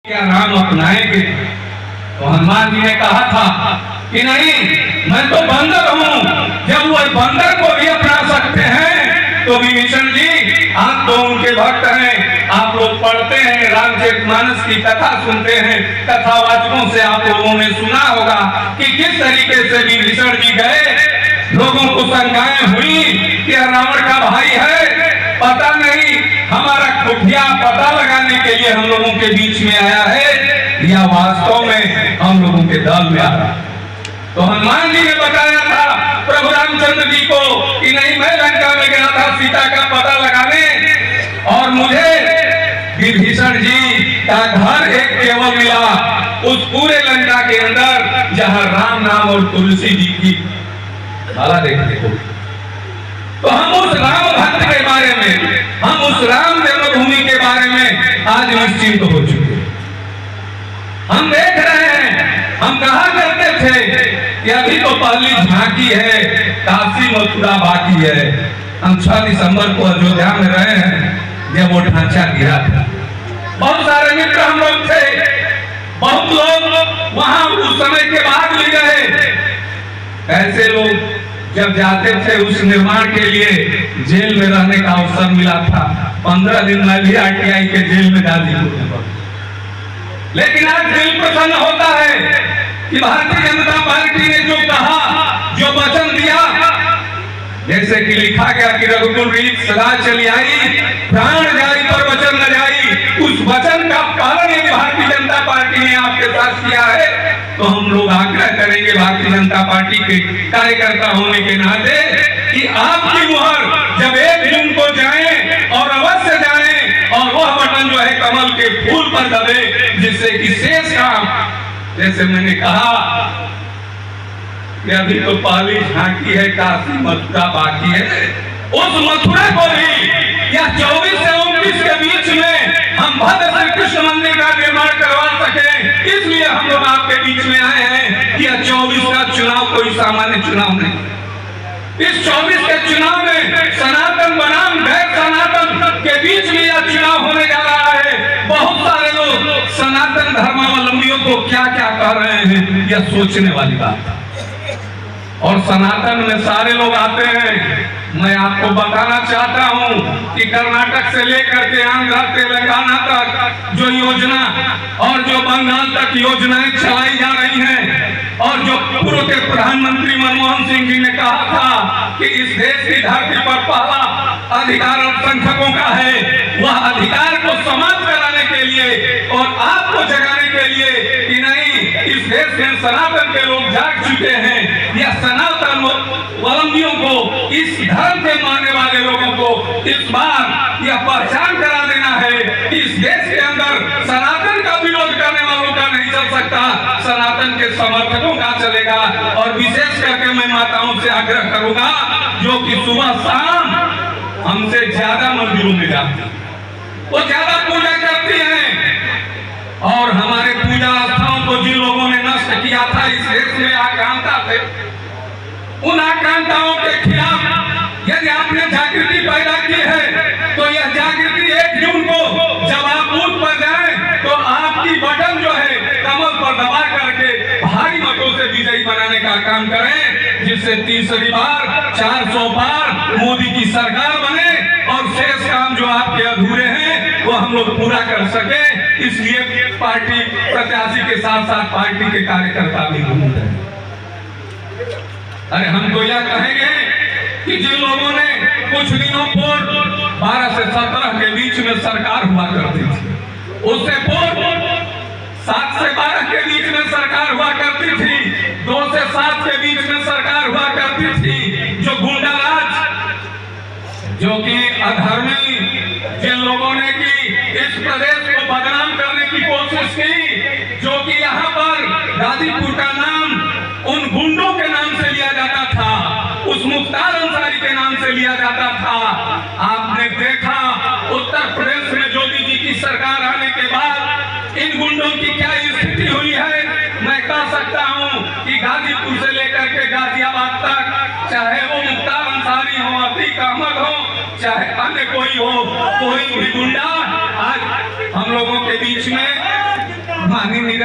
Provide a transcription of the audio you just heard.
क्या नाम अपनाएंगे? तो हनुमान जी ने कहा था कि नहीं, मैं तो बंदर हूँ। जब वो बंदर को भी अपना सकते हैं तो विभीषण जी आप तो उनके भक्त हैं, आप लोग पढ़ते हैं, रामचरितमानस की कथा सुनते हैं, कथावाचकों से आप लोगों ने सुना होगा कि किस तरीके से विभीषण जी गए, लोगों को शंकाएं हुई कि रावण का भाई है, पता नहीं हमारा खुफिया पता लगाने के लिए हम लोगों के बीच में आया है या वास्तव में हम लोगों के दल में आ रहा है। तो हनुमान जी ने बताया था प्रभु रामचंद्र जी को कि नहीं, मैं लंका में गया था सीता का पता लगाने और मुझे विभीषण जी का घर एक केवल मिला उस पूरे लंका के अंदर जहां राम नाम और तुलसी जी की माला देखने को। तो हम उस राम भक्त के बारे में, हम उस राम जन्मभूमि के बारे में आज निश्चिंत हो चुके हैं। हम देख रहे हैं, हम कहा करते थे कि अभी तो पहली झांकी है, काशी मथुरा बाकी है। हम 6 दिसंबर को अयोध्या में रहे हैं जब वो ढांचा गिरा था। बहुत सारे मित्र हम लोग थे, बहुत लोग वहां उस समय के बाद भी गए। ऐसे लोग जब जाते थे उस निर्माण के लिए जेल में रहने का अवसर मिला था। 15 दिन में भी आरटीआई के जेल में गाजीपुर में। लेकिन आज दिल प्रसन्न होता है कि भारतीय जनता पार्टी ने जो कहा, जो वचन दिया, जैसे कि लिखा गया कि रघुकुल रीत सदा चली आई, प्राण जाई पर वचन न जाई। उस वचन का पालन यदि भारतीय जनता पार्टी ने आपके साथ किया है तो हम लोग आग्रह करेंगे भारतीय जनता पार्टी के कार्यकर्ता होने के नाते कि आपकी मुहर जब 1 जून को जाएं और अवश्य जाएं और वह बटन जो है कमल के फूल पर दबे, जिससे कि शेष काम, जैसे मैंने कहा कि अभी तो पहली झांकी है, काशी मथुरा बाकी है, उस मथुरा को भी या 24 से 29 के बीच में हम भव्य श्री कृष्ण मंदिर का निर्माण करवा सके, इसलिए हम लोग आपके बीच में आए हैं कि 24 का चुनाव कोई सामान्य चुनाव नहीं। इस 24 के चुनाव में सनातन बनाम गैर सनातन के बीच में यह चुनाव होने जा रहा है। बहुत सारे लोग सनातन धर्मावलंबियों को क्या क्या कह रहे हैं, यह सोचने वाली बात है। और सनातन में सारे लोग आते हैं। मैं आपको बताना चाहता हूं कि कर्नाटक से लेकर के आंध्र तेलंगाना तक जो योजना और जो बंगाल तक योजनाएं चलाई जा रही हैं और जो पूर्व के प्रधानमंत्री मनमोहन सिंह जी ने कहा था कि इस देश की धरती पर पहला अधिकार अल्पसंख्यकों का है, वह अधिकार को समाप्त कराने के लिए और आपको जगाने के लिए कि नहीं, इस देश में सनातन के लोग जाग चुके हैं, या सनातन वलंबियों को, इस धर्म के मानने वाले लोगों को इस बार यह पहचान करा देना है कि इस देश के अंदर सनातन का विरोध करने वालों का नहीं चल सकता, सनातन के समर्थकों का चलेगा। और विशेष करके मैं माताओं से आग्रह करूंगा जो कि सुबह शाम हमसे ज्यादा मंदिरों में जाती हैं, वो ज्यादा पूजा करती हैं और हमारे पूजा स्थानों को जिन लोगों ने नष्ट किया था, इस देश में आकांक्षा थे, उन आकांक्षाओं के खिलाफ यदि आपने जागृति पैदा की है तो यह जागृति 1 जून को जब आप बूथ पर जाएं तो आपकी बटन जो है कमल पर दबा करके भारी मतों से विजयी बनाने का काम करें, जिससे तीसरी बार 400 बार मोदी की सरकार बने और शेष काम जो आपके अधूरे हैं वो हम लोग पूरा कर सके। इसलिए पार्टी प्रत्याशी के साथ साथ पार्टी के कार्यकर्ता भी घूम रहे हैं। अरे हम तो यह कहेंगे कि जिन लोगों ने कुछ दिनों पूर्व 12 से 17 के बीच में सरकार हुआ करती थी, उससे पूर्व 7 से 12 के बीच में सरकार हुआ करती थी, 2 से 7 के बीच में सरकार हुआ करती थी, जो गुंडाराज, जो कि अधर्मी, जिन लोगों ने की इस प्रदेश को बदनाम करने की कोशिश की, जो कि यहाँ पर गाजीपुर का नाम उन गुंडों के नाम से लिया जाता था, उस मुख्तार अंसारी के नाम से लिया जाता था। आपने देखा उत्तर प्रदेश में योगी जी की सरकार आने के बाद इन गुंडों की क्या स्थिति हुई है। मैं कह सकता हूं कि गाजीपुर से लेकर के गाजियाबाद तक, चाहे वो मुख्तार अंसारी हो, अतीक अहमद हो, चाहे अन्य कोई हो, कोई भी गुंडा आज हम लोगों के बीच में पानी नहीं